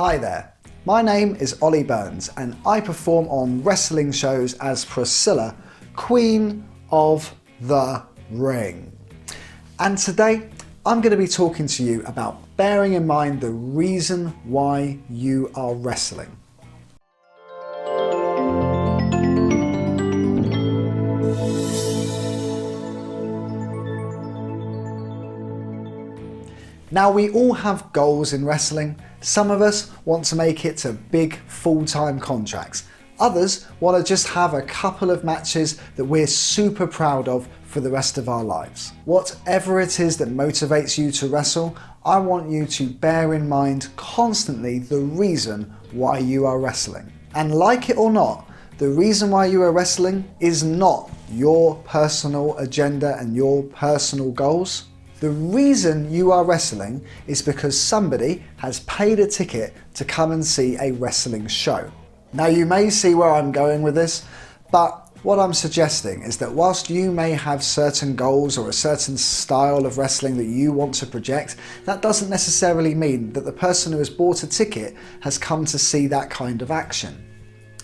Hi there, my name is Ollie Burns and I perform on wrestling shows as Priscilla, Queen of the Ring. And today I'm going to be talking to you about bearing in mind the reason why you are wrestling. Now, we all have goals in wrestling. Some of us want to make it to big full-time contracts. Others want to just have a couple of matches that we're super proud of for the rest of our lives. Whatever it is that motivates you to wrestle, I want you to bear in mind constantly the reason why you are wrestling. And like it or not, the reason why you are wrestling is not your personal agenda and your personal goals. The reason you are wrestling is because somebody has paid a ticket to come and see a wrestling show. Now, you may see where I'm going with this, but what I'm suggesting is that whilst you may have certain goals or a certain style of wrestling that you want to project, that doesn't necessarily mean that the person who has bought a ticket has come to see that kind of action.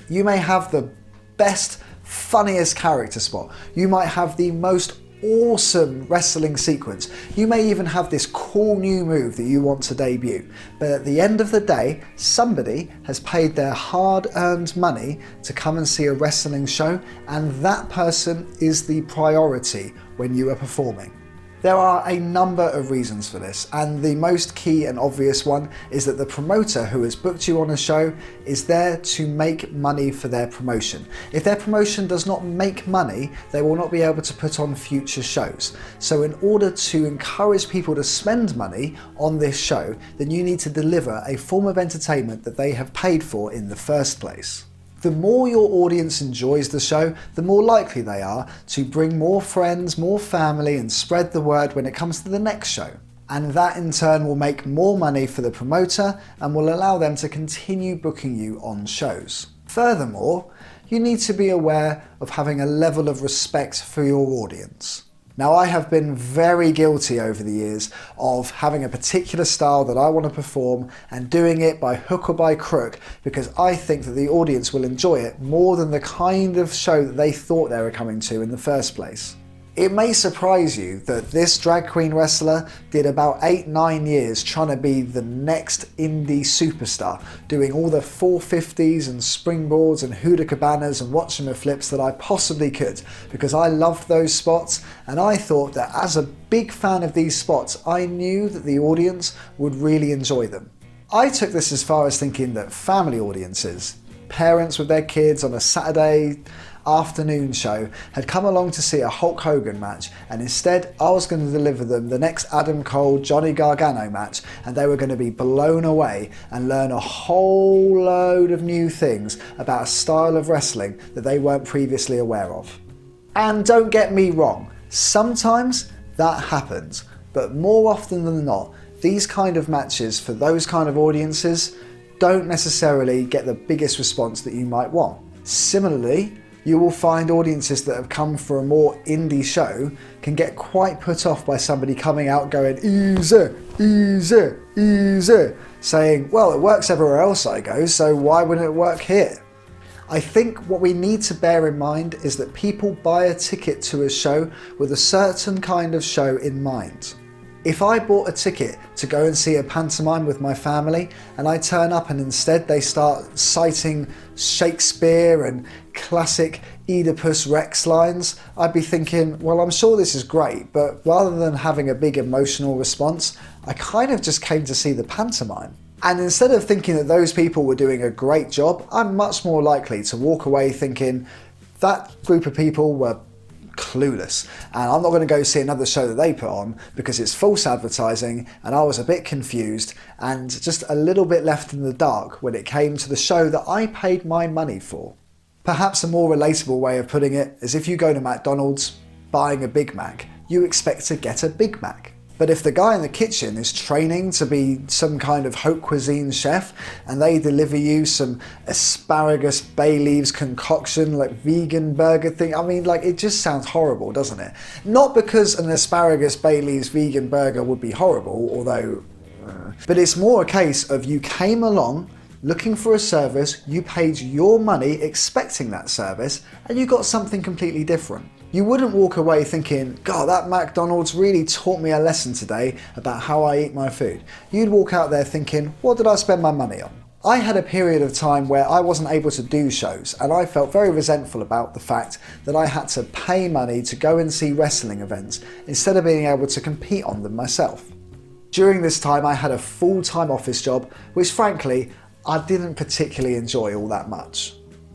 You may have the best, funniest character spot. You might have the most awesome wrestling sequence. You may even have this cool new move that you want to debut. But at the end of the day, somebody has paid their hard-earned money to come and see a wrestling show, and that person is the priority when you are performing. There are a number of reasons for this, and the most key and obvious one is that the promoter who has booked you on a show is there to make money for their promotion. If their promotion does not make money, they will not be able to put on future shows. So in order to encourage people to spend money on this show, then you need to deliver a form of entertainment that they have paid for in the first place. The more your audience enjoys the show, the more likely they are to bring more friends, more family, and spread the word when it comes to the next show. And that in turn will make more money for the promoter and will allow them to continue booking you on shows. Furthermore, you need to be aware of having a level of respect for your audience. Now, I have been very guilty over the years of having a particular style that I want to perform and doing it by hook or by crook because I think that the audience will enjoy it more than the kind of show that they thought they were coming to in the first place. It may surprise you that this drag queen wrestler did about 8-9 years trying to be the next indie superstar, doing all the 450s and springboards and Huda Cabanas and whatchamaflips that I possibly could, because I loved those spots and I thought that as a big fan of these spots, I knew that the audience would really enjoy them. I took this as far as thinking that family audiences, parents with their kids on a Saturday afternoon show, had come along to see a Hulk Hogan match, and instead I was going to deliver them the next Adam Cole Johnny Gargano match, and they were going to be blown away and learn a whole load of new things about a style of wrestling that they weren't previously aware of. And don't get me wrong, sometimes that happens, but more often than not, these kind of matches for those kind of audiences don't necessarily get the biggest response that you might want. Similarly, you will find audiences that have come for a more indie show can get quite put off by somebody coming out going easy, easy, easy, saying, well, it works everywhere else I go, so why wouldn't it work here? I think what we need to bear in mind is that people buy a ticket to a show with a certain kind of show in mind. If I bought a ticket to go and see a pantomime with my family and I turn up and instead they start citing Shakespeare and classic Oedipus Rex lines, I'd be thinking, well, I'm sure this is great, but rather than having a big emotional response, I kind of just came to see the pantomime. And instead of thinking that those people were doing a great job, I'm much more likely to walk away thinking that group of people were clueless, and I'm not going to go see another show that they put on because it's false advertising and I was a bit confused and just a little bit left in the dark when it came to the show that I paid my money for. Perhaps a more relatable way of putting it is if you go to McDonald's buying a Big Mac, you expect to get a Big Mac. But if the guy in the kitchen is training to be some kind of haute cuisine chef and they deliver you some asparagus bay leaves concoction, like vegan burger thing, I mean, like, it just sounds horrible, doesn't it? Not because an asparagus bay leaves vegan burger would be horrible, although But it's more a case of you came along looking for a service, you paid your money expecting that service, and you got something completely different. You wouldn't walk away thinking, God, that McDonald's really taught me a lesson today about how I eat my food. You'd walk out there thinking, what did I spend my money on? I had a period of time where I wasn't able to do shows, and I felt very resentful about the fact that I had to pay money to go and see wrestling events instead of being able to compete on them myself. During this time I had a full-time office job, which frankly I didn't particularly enjoy all that much.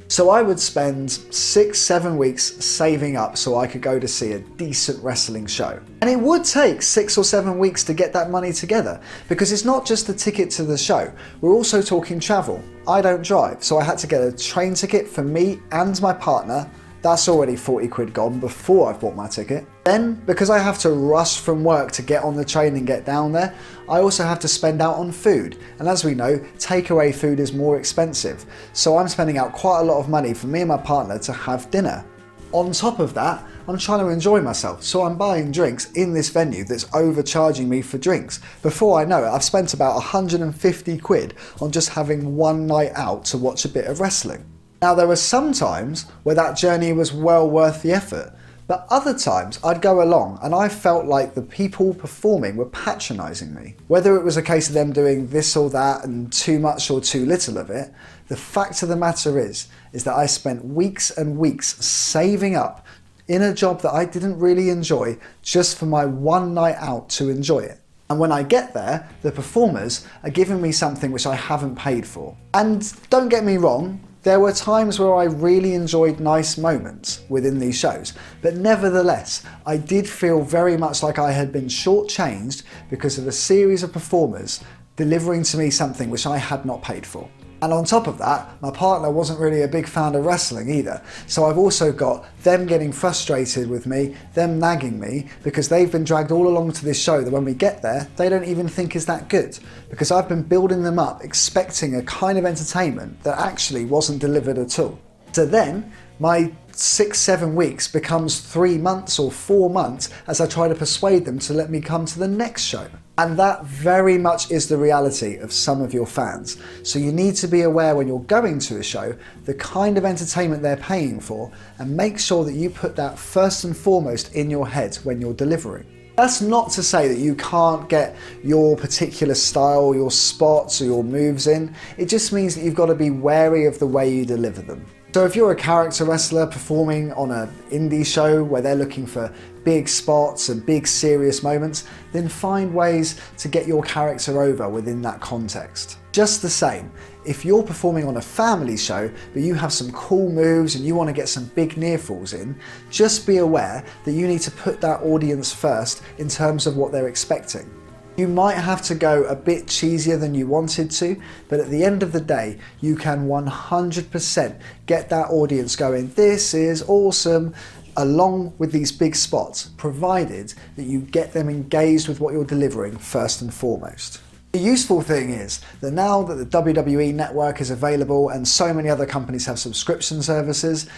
So I would spend 6-7 weeks saving up so I could go to see a decent wrestling show. And it would take 6 or 7 weeks to get that money together, because it's not just the ticket to the show, we're also talking travel. I don't drive, so I had to get a train ticket for me and my partner. That's already 40 quid gone before I've bought my ticket. Then, because I have to rush from work to get on the train and get down there, I also have to spend out on food. And as we know, takeaway food is more expensive. So I'm spending out quite a lot of money for me and my partner to have dinner. On top of that, I'm trying to enjoy myself, so I'm buying drinks in this venue that's overcharging me for drinks. Before I know it, I've spent about 150 quid on just having one night out to watch a bit of wrestling. Now, there were some times where that journey was well worth the effort, but other times I'd go along and I felt like the people performing were patronising me. Whether it was a case of them doing this or that and too much or too little of it, the fact of the matter is that I spent weeks and weeks saving up in a job that I didn't really enjoy just for my one night out to enjoy it. And when I get there, the performers are giving me something which I haven't paid for. And don't get me wrong, there were times where I really enjoyed nice moments within these shows, but nevertheless, I did feel very much like I had been shortchanged because of a series of performers delivering to me something which I had not paid for. And on top of that, my partner wasn't really a big fan of wrestling either. So I've also got them getting frustrated with me, them nagging me, because they've been dragged all along to this show that when we get there, they don't even think is that good. Because I've been building them up, expecting a kind of entertainment that actually wasn't delivered at all. So then, my 6-7 weeks becomes 3 months or 4 months as I try to persuade them to let me come to the next show. And that very much is the reality of some of your fans. So you need to be aware when you're going to a show, the kind of entertainment they're paying for, and make sure that you put that first and foremost in your head when you're delivering. That's not to say that you can't get your particular style, your spots or your moves in. It just means that you've got to be wary of the way you deliver them. So if you're a character wrestler performing on an indie show where they're looking for big spots and big serious moments, then find ways to get your character over within that context. Just the same, if you're performing on a family show but you have some cool moves and you want to get some big near falls in, just be aware that you need to put that audience first in terms of what they're expecting. You might have to go a bit cheesier than you wanted to, but at the end of the day, you can 100% get that audience going, this is awesome, along with these big spots, provided that you get them engaged with what you're delivering first and foremost. The useful thing is that now that the WWE network is available and so many other companies have subscription services,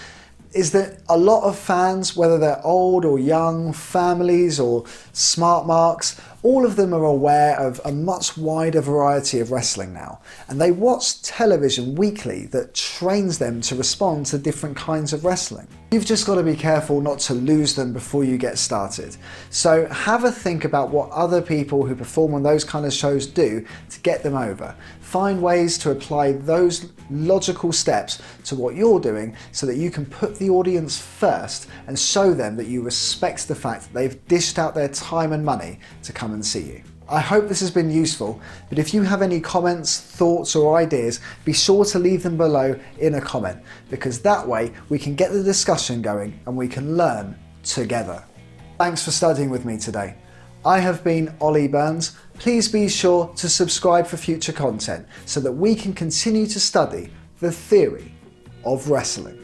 is that a lot of fans, whether they're old or young, families or smart marks, all of them are aware of a much wider variety of wrestling now. And they watch television weekly that trains them to respond to different kinds of wrestling. You've just got to be careful not to lose them before you get started. So have a think about what other people who perform on those kind of shows do to get them over. Find ways to apply those logical steps to what you're doing so that you can put the audience first and show them that you respect the fact that they've dished out their time and money to come and see you. I hope this has been useful, but if you have any comments, thoughts or ideas, be sure to leave them below in a comment, because that way we can get the discussion going and we can learn together. Thanks for studying with me today. I have been Ollie Burns. Please be sure to subscribe for future content so that we can continue to study the theory of wrestling.